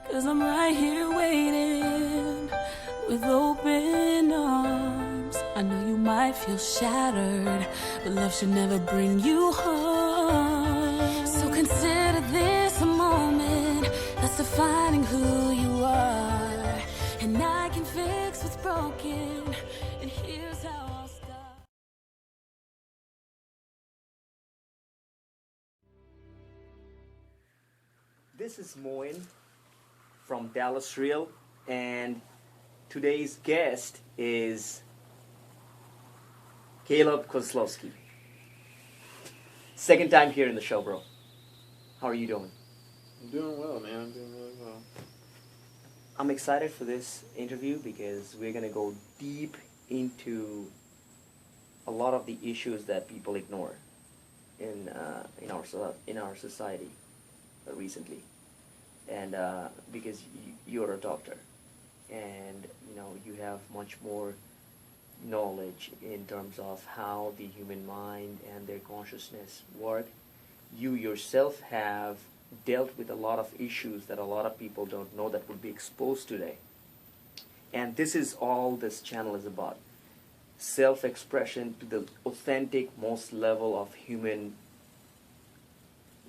'Cause I'm right here waiting with open arms. I know you might feel shattered, but love should never bring you harm. So consider this a moment that's defining who you are. And I can fix what's broken, and here's how I'll start. This is Moin from Dallas Real, and today's guest is Caleb Kozlowski. Second time here in the show, bro. How are you doing? I'm doing well, man. I'm doing really well. I'm excited for this interview because we're going to go deep into a lot of the issues that people ignore in our society recently, and because you're a doctor, and you have much more knowledge in terms of how the human mind and their consciousness work. You yourself have dealt with a lot of issues that a lot of people don't know that would be exposed today. And this is all this channel is about. Self-expression to the authentic, most level of human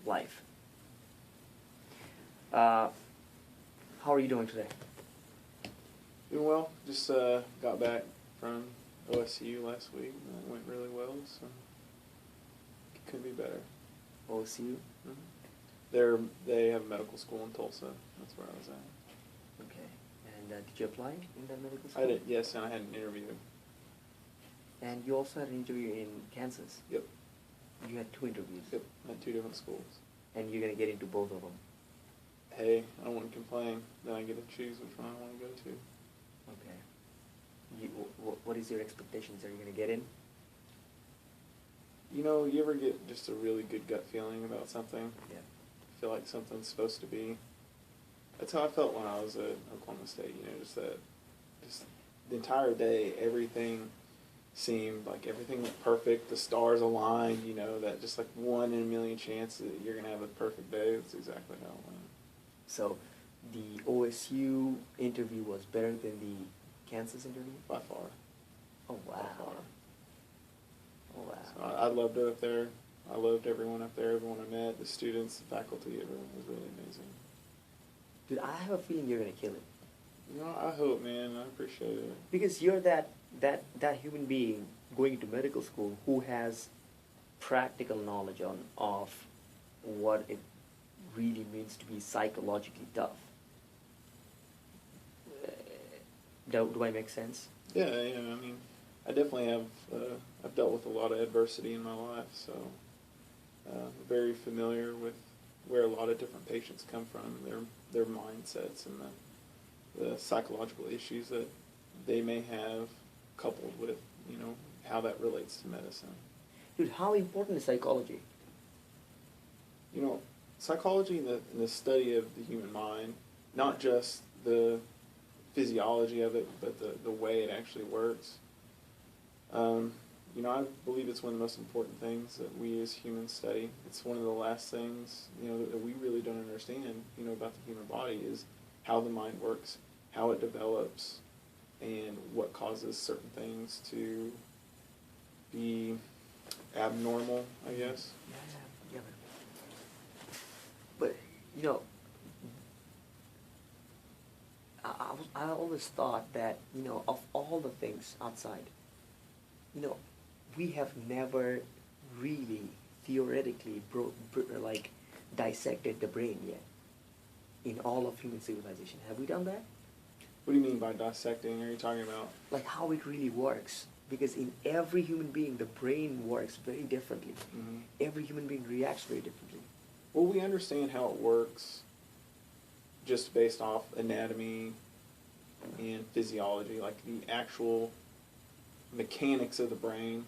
life. How are you doing today? Doing well. Just got back from OSU last week. And it went really well, so it couldn't be better. OSU? Mm-hmm. They have medical school in Tulsa. That's where I was at. Okay. And did you apply in that medical school? I did, yes, and I had an interview. And you also had an interview in Kansas? Yep. You had 2 interviews? Yep, at 2 different schools. And you're going to get into both of them? Hey, I don't want to complain. Then I get to choose which one I want to go to. Okay. What is your expectations? Are you going to get in? You ever get just a really good gut feeling about something? Yeah. Feel like something's supposed to be. That's how I felt when I was at Oklahoma State. Just the entire day, everything seemed like everything went perfect. The stars aligned. That just like 1 in a million chance that you're gonna have a perfect day. That's exactly how it went. So, the OSU interview was better than the Kansas interview? By far. Oh, wow. By far. Oh, wow. So I loved it up there. I loved everyone up there, everyone I met, the students, the faculty, everyone was really amazing. Dude, I have a feeling you're going to kill it. I hope, man. I appreciate it. Because you're that human being going to medical school who has practical knowledge of what it really means to be psychologically tough. Do I make sense? Yeah, I definitely have, I've dealt with a lot of adversity in my life, so very familiar with where a lot of different patients come from, their mindsets and the psychological issues that they may have, coupled with, how that relates to medicine. Dude, how important is psychology? Psychology in the study of the human mind, not just the physiology of it, but the way it actually works. I believe it's one of the most important things that we as humans study. It's one of the last things, that we really don't understand, about the human body is how the mind works, how it develops, and what causes certain things to be abnormal, I guess. Yeah. But, I always thought that, of all the things outside, we have never really theoretically dissected the brain yet in all of human civilization. Have we done that? What do you mean by dissecting? Are you talking about? Like how it really works. Because in every human being, the brain works very differently. Mm-hmm. Every human being reacts very differently. Well, we understand how it works just based off anatomy and physiology, like the actual mechanics of the brain,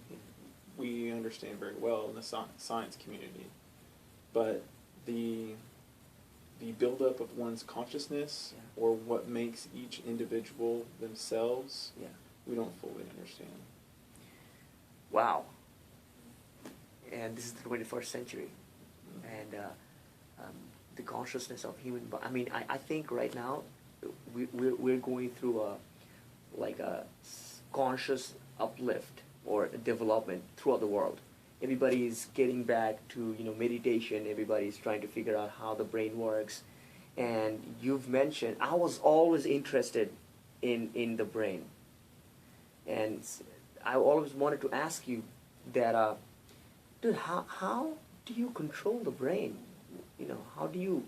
we understand very well in the science community. But the buildup of one's consciousness, or what makes each individual themselves, we don't fully understand. Wow. And this is the 21st century. And the consciousness of human. But I mean, I think right now we're going through a like a conscious uplift or development throughout the world. Everybody's getting back to meditation. Everybody's trying to figure out how the brain works. And you've mentioned I was always interested in the brain, and I always wanted to ask you that, dude, how do you control the brain? How do you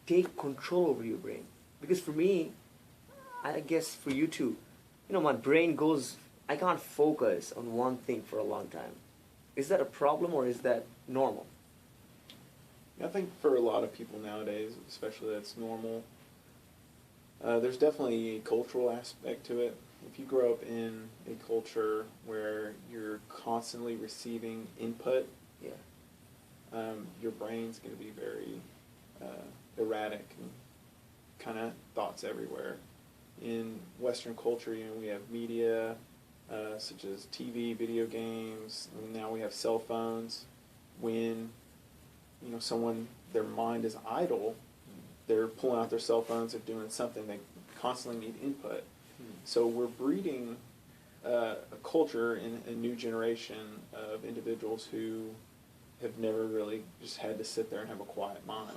take control over your brain? Because for me, I guess for you too, my brain goes, I can't focus on one thing for a long time. Is that a problem or is that normal? I think for a lot of people nowadays, especially, that's normal. There's definitely a cultural aspect to it. If you grow up in a culture where you're constantly receiving input, your brain's going to be very erratic and kind of thoughts everywhere. In Western culture, we have media such as TV, video games, and now we have cell phones. When someone, their mind is idle, they're pulling out their cell phones, they're doing something, they constantly need input. So we're breeding a culture in a new generation of individuals who have never really just had to sit there and have a quiet mind.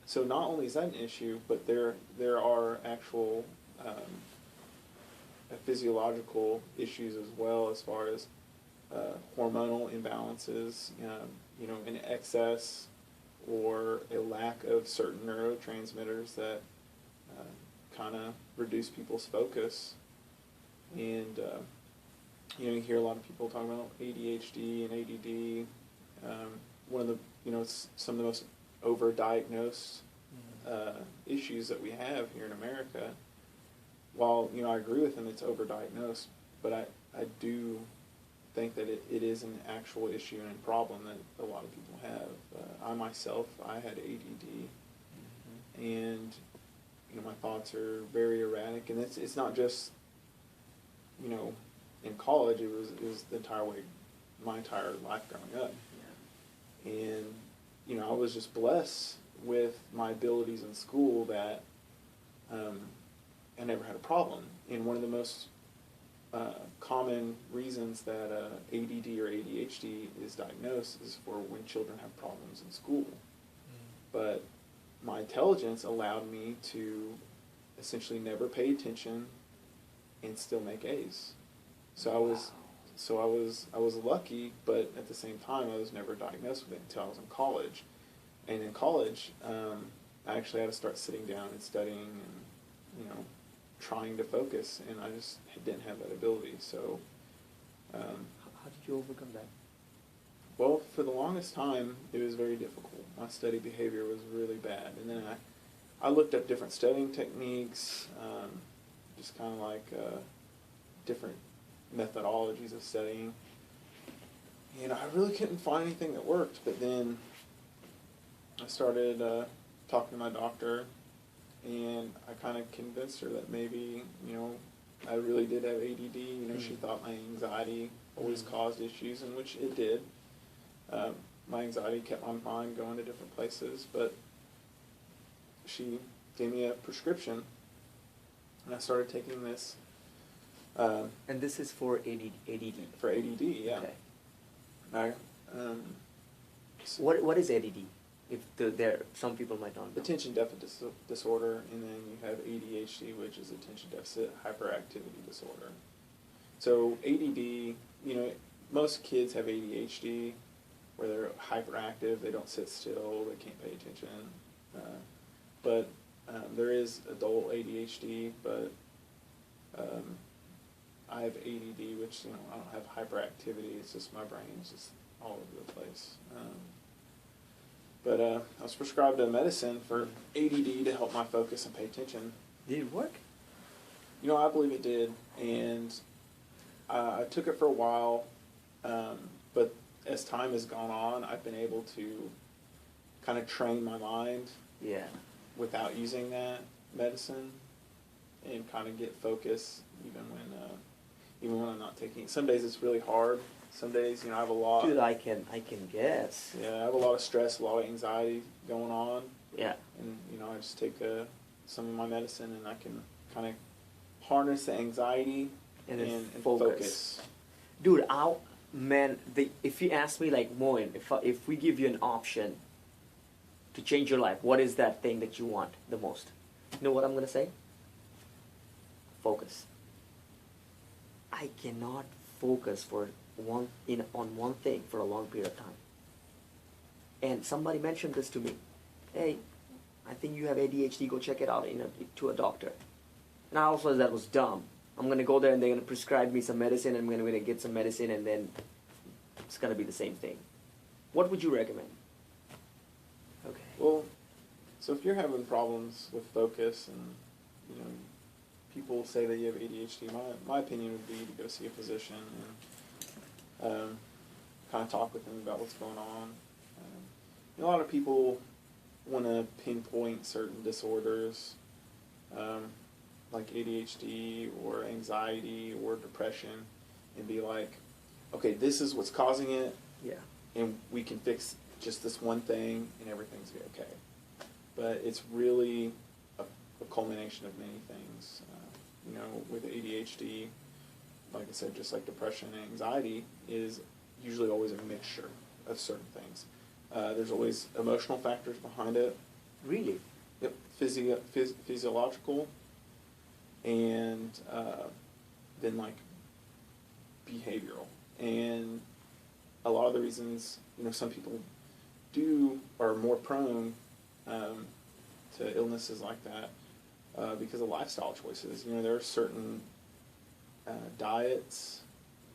So not only is that an issue, but there are actual physiological issues as well, as far as hormonal imbalances, in excess or a lack of certain neurotransmitters that kind of reduce people's focus. And you hear a lot of people talking about ADHD and ADD. One of the some of the most overdiagnosed issues that we have here in America. While I agree with them, it's overdiagnosed, but I do think that it is an actual issue and a problem that a lot of people have. I myself, I had ADD, and my thoughts are very erratic, and it's not just in college. It was the entire way, my entire life growing up, and I was just blessed with my abilities in school that I never had a problem. And one of the most common reasons that ADD or ADHD is diagnosed is for when children have problems in school. But my intelligence allowed me to essentially never pay attention and still make A's. So I was lucky, but at the same time I was never diagnosed with it until I was in college. And in college, I actually had to start sitting down and studying and trying to focus, and I just didn't have that ability. So how did you overcome that? Well, for the longest time, it was very difficult. My study behavior was really bad. And then I looked up different studying techniques, just kind of like different methodologies of studying. And I really couldn't find anything that worked. But then I started talking to my doctor, and I kind of convinced her that maybe, I really did have ADD. She thought my anxiety always caused issues, in which it did. My anxiety kept my mind going to different places, but she gave me a prescription, and I started taking this. And this is for ADD? For ADD, yeah. Okay. What is ADD? If some people might not know. Attention deficit disorder, and then you have ADHD, which is attention deficit hyperactivity disorder. So ADD, most kids have ADHD, where they're hyperactive, they don't sit still, they can't pay attention. But there is adult ADHD, but I have ADD, which I don't have hyperactivity. It's just my brain is just all over the place. But I was prescribed a medicine for ADD to help my focus and pay attention. Did it work? I believe it did, and I took it for a while, but as time has gone on, I've been able to kind of train my mind without using that medicine, and kind of get focus even when I'm not taking it. Some days it's really hard Some days, I have a lot. Dude, I can guess. Yeah, I have a lot of stress, a lot of anxiety going on, Yeah. and I just take some of my medicine, and I can kind of harness the anxiety And then and focus. focus. Dude, if you ask me, like, Moin, if we give you an option to change your life, what is that thing that you want the most? You know what I'm gonna say? Focus. I cannot focus on one thing for a long period of time. And somebody mentioned this to me. Hey, I think you have ADHD. Go check it out to a doctor. And I also thought that was dumb. I'm gonna go there and they're gonna prescribe me some medicine, and I'm gonna get some medicine, and then it's gonna be the same thing. What would you recommend? Okay. Well, so if you're having problems with focus, and people say that you have ADHD, my opinion would be to go see a physician and kind of talk with them about what's going on. A lot of people want to pinpoint certain disorders, like ADHD or anxiety or depression, and be like, okay, this is what's causing it, Yeah. and we can fix just this one thing, and everything's gonna be okay. But it's really a culmination of many things. With ADHD, like I said, just like depression and anxiety, is usually always a mixture of certain things. There's always emotional factors behind it. Really? Yep, physiological, and then like behavioral. And a lot of the reasons, some people are more prone to illnesses like that because of lifestyle choices. There are certain diets.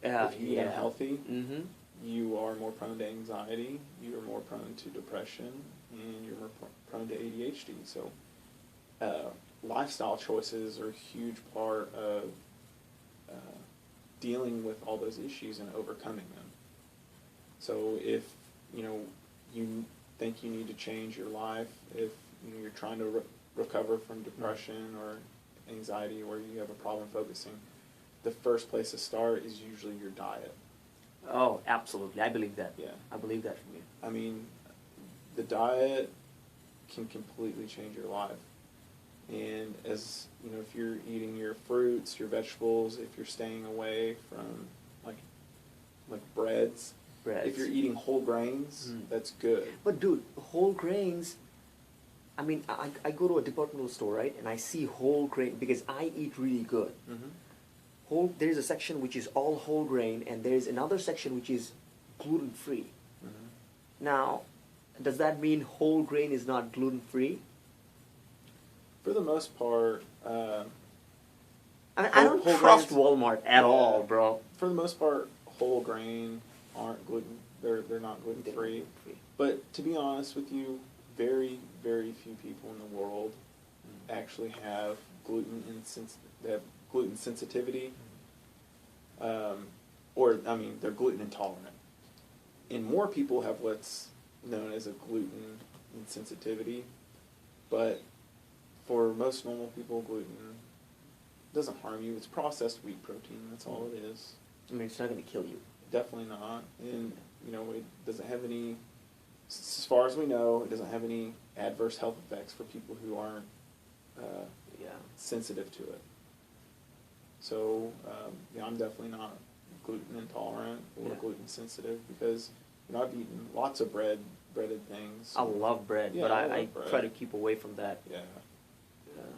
If you eat unhealthy, Mm-hmm. you are more prone to anxiety, you are more prone to depression, and you're more prone to ADHD. So lifestyle choices are a huge part of dealing with all those issues and overcoming them. So if you think you need to change your life, if you're trying to recover from depression or anxiety, or you have a problem focusing, the first place to start is usually your diet. Oh, absolutely. I believe that. Yeah. I believe that from you. I mean, the diet can completely change your life. And as if you're eating your fruits, your vegetables, if you're staying away from like breads, if you're eating whole grains, that's good. But dude, whole grains, I mean, I go to a departmental store, right, and I see whole grain, because I eat really good. Mm-hmm. There's a section which is all whole grain, and there's another section which is gluten-free. Mm-hmm. Now, does that mean whole grain is not gluten-free? For the most part, I don't whole trust grains- Walmart at all, bro. For the most part, whole grain aren't gluten. They're not gluten free. But to be honest with you, very, very few people in the world actually have they have gluten sensitivity, they're gluten intolerant. And more people have what's known as a gluten insensitivity, but for most normal people, gluten doesn't harm you. It's processed wheat protein. That's all it is. I mean, it's not going to kill you. Definitely not. And, it doesn't have any, as far as we know, it doesn't have any adverse health effects for people who aren't sensitive to it. So, I'm definitely not gluten intolerant or gluten sensitive, because, I've eaten lots of breaded things. I love bread, Yeah, but I I love bread. try to keep away from that. Yeah.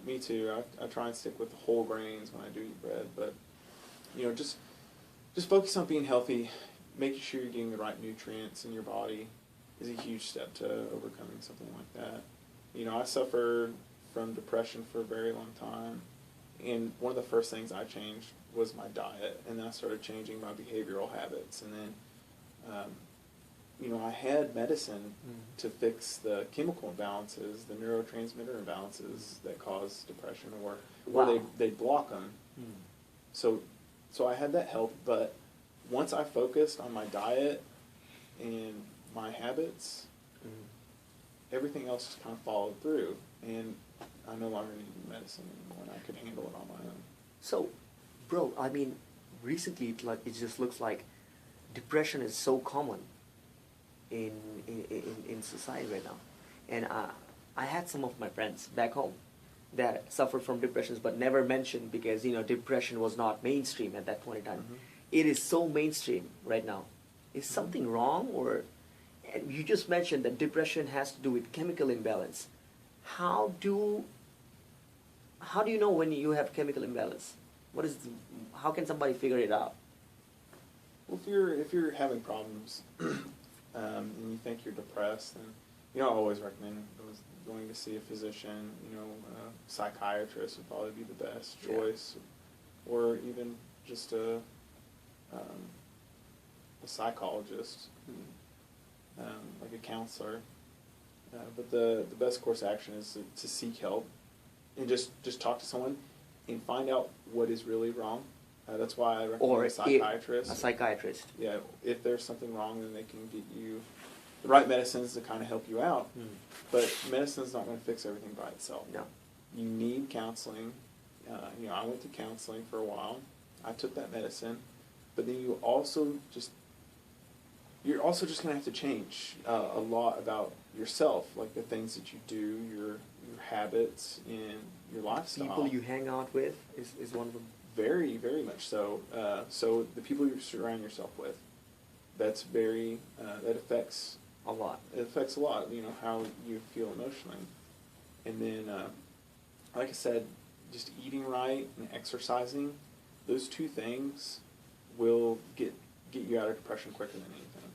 Me too. I try and stick with whole grains when I do eat bread, but just focus on being healthy, making sure you're getting the right nutrients in your body is a huge step to overcoming something like that. I suffered from depression for a very long time, and one of the first things I changed was my diet, and then I started changing my behavioral habits, and then I had medicine to fix the chemical imbalances, the neurotransmitter imbalances that cause depression, or they block them. So I had that help, but once I focused on my diet and my habits, everything else just kind of followed through, and I no longer needed medicine anymore, and I could handle it on my own. So, bro, I mean, recently, it just looks like depression is so common in society right now. And I had some of my friends back home that suffered from depressions but never mentioned because, depression was not mainstream at that point in time. It is so mainstream right now. Is something wrong? Or, and you just mentioned that depression has to do with chemical imbalance. How do you know when you have chemical imbalance? How can somebody figure it out? Well, if you're having problems and you think you're depressed, then I always recommend going to see a physician. A psychiatrist would probably be the best choice, or even just a psychologist, like a counselor. But the best course of action is to seek help and just talk to someone and find out what is really wrong. That's why I recommend a psychiatrist. A psychiatrist. Yeah, if there's something wrong, then they can get you the right medicines to kind of help you out. But medicine's not going to fix everything by itself. No. You need counseling. I went to counseling for a while. I took that medicine, but then you're also just going to have to change a lot about yourself, like the things that you do, your habits, and your lifestyle. People you hang out with is one of them. Very, very much so. So the people you surround yourself with, that affects A lot. It affects a lot. How you feel emotionally, and then, like I said, just eating right and exercising. Those two things will get you out of depression quicker than anything.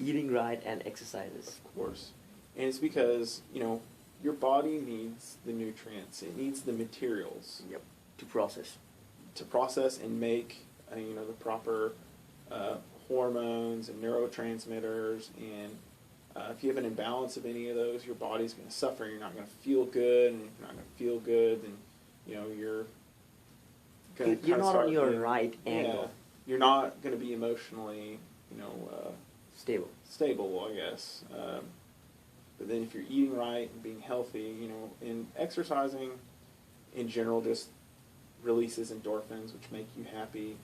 Eating right and exercises. Of course, and it's because your body needs the nutrients. It needs the materials. Yep. To process. To process and make the proper hormones and neurotransmitters, and if you have an imbalance of any of those, your body's going to suffer. You're not going to feel good, and if you're not going to feel good, then you're going to You're not on your right angle. Yeah, you're not going to be emotionally Stable. I guess. But then if you're eating right and being healthy, and exercising in general just releases endorphins, which make you happy,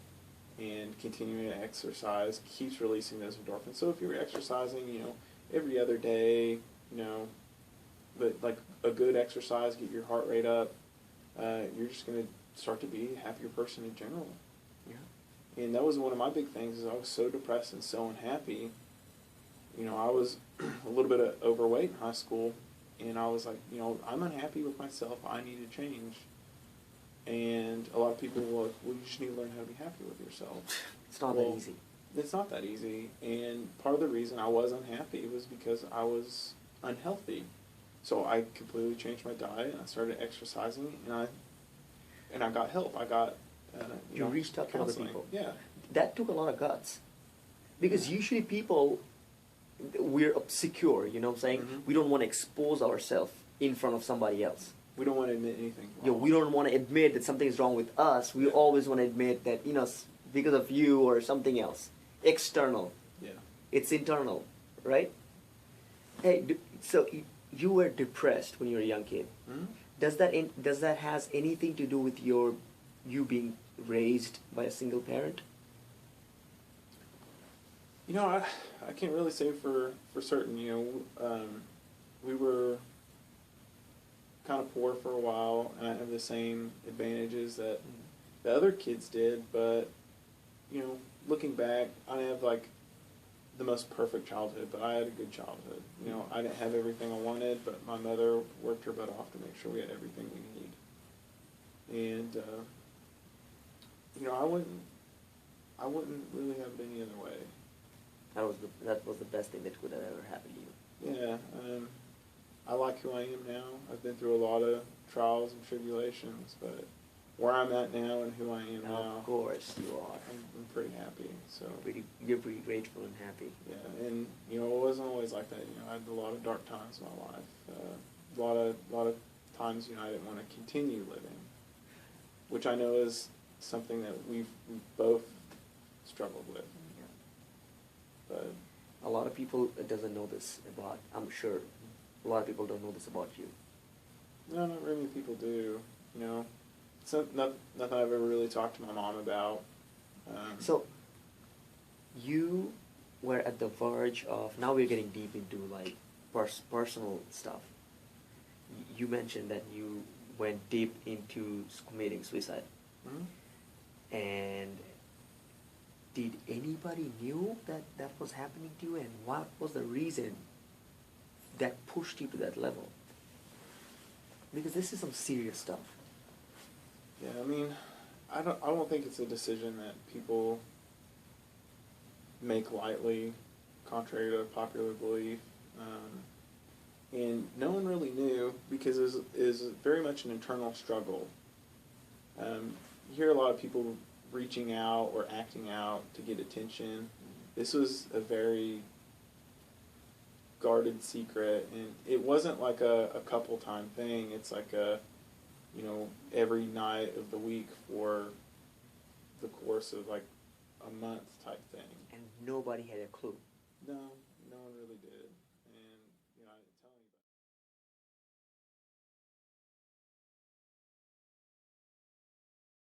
and continuing to exercise keeps releasing those endorphins. So if you're exercising, every other day, but like a good exercise, get your heart rate up, you're just going to start to be a happier person in general. Yeah. And that was one of my big things, is I was so depressed and so unhappy. I was a little bit overweight in high school, and I was like, I'm unhappy with myself. I need to change. And a lot of people were like, well, you just need to learn how to be happy with yourself. It's not that easy. It's not that easy. And part of the reason I was unhappy was because I was unhealthy. So I completely changed my diet, and I started exercising, and I got help. I got you reached out to other counseling. people. Yeah. That took a lot of guts. Because usually people, we're secure, you know what I'm saying? Mhm. We don't want to expose ourselves in front of somebody else. We don't want to admit anything wrong. Yeah, we don't want to admit that something's wrong with us. We always want to admit that, because of you or something else. External. Yeah. It's internal, right? Hey, so you were depressed when you were a young kid. Mm-hmm. Does that has anything to do with you being raised by a single parent? I can't really say for certain. We were kind of poor for a while, and I have the same advantages that the other kids did, but looking back, I didn't have like the most perfect childhood, but I had a good childhood. I didn't have everything I wanted, but my mother worked her butt off to make sure we had everything we need. And I wouldn't really have it any other way. That was the best thing that could have ever happened to you. Yeah, I like who I am now. I've been through a lot of trials and tribulations, but where I'm at now and who I am now, Of course you are. I'm pretty happy. So You're pretty grateful and happy. yeah, and it wasn't always like that. I had a lot of dark times in my life. A lot of times I didn't want to continue living, which I know is something that we've both struggled with. But a lot of people doesn't know this about. I'm sure a lot of people don't know this about you. no, not very many people do. It's nothing I've ever really talked to my mom about. So you were at the verge of, now we're getting deep into like personal stuff. You mentioned that you went deep into committing suicide. Mhm. And did anybody knew that that was happening to you, and what was the reason that pushed you to that level? Because this is some serious stuff. Yeah, I mean, I don't think it's a decision that people make lightly, contrary to popular belief. And no one really knew because it was very much an internal struggle. You hear a lot of people reaching out or acting out to get attention. This was a very guarded secret, and it wasn't like a couple time thing. It's like every night of the week for the course of like a month type thing. And nobody had a clue. No, no one really did.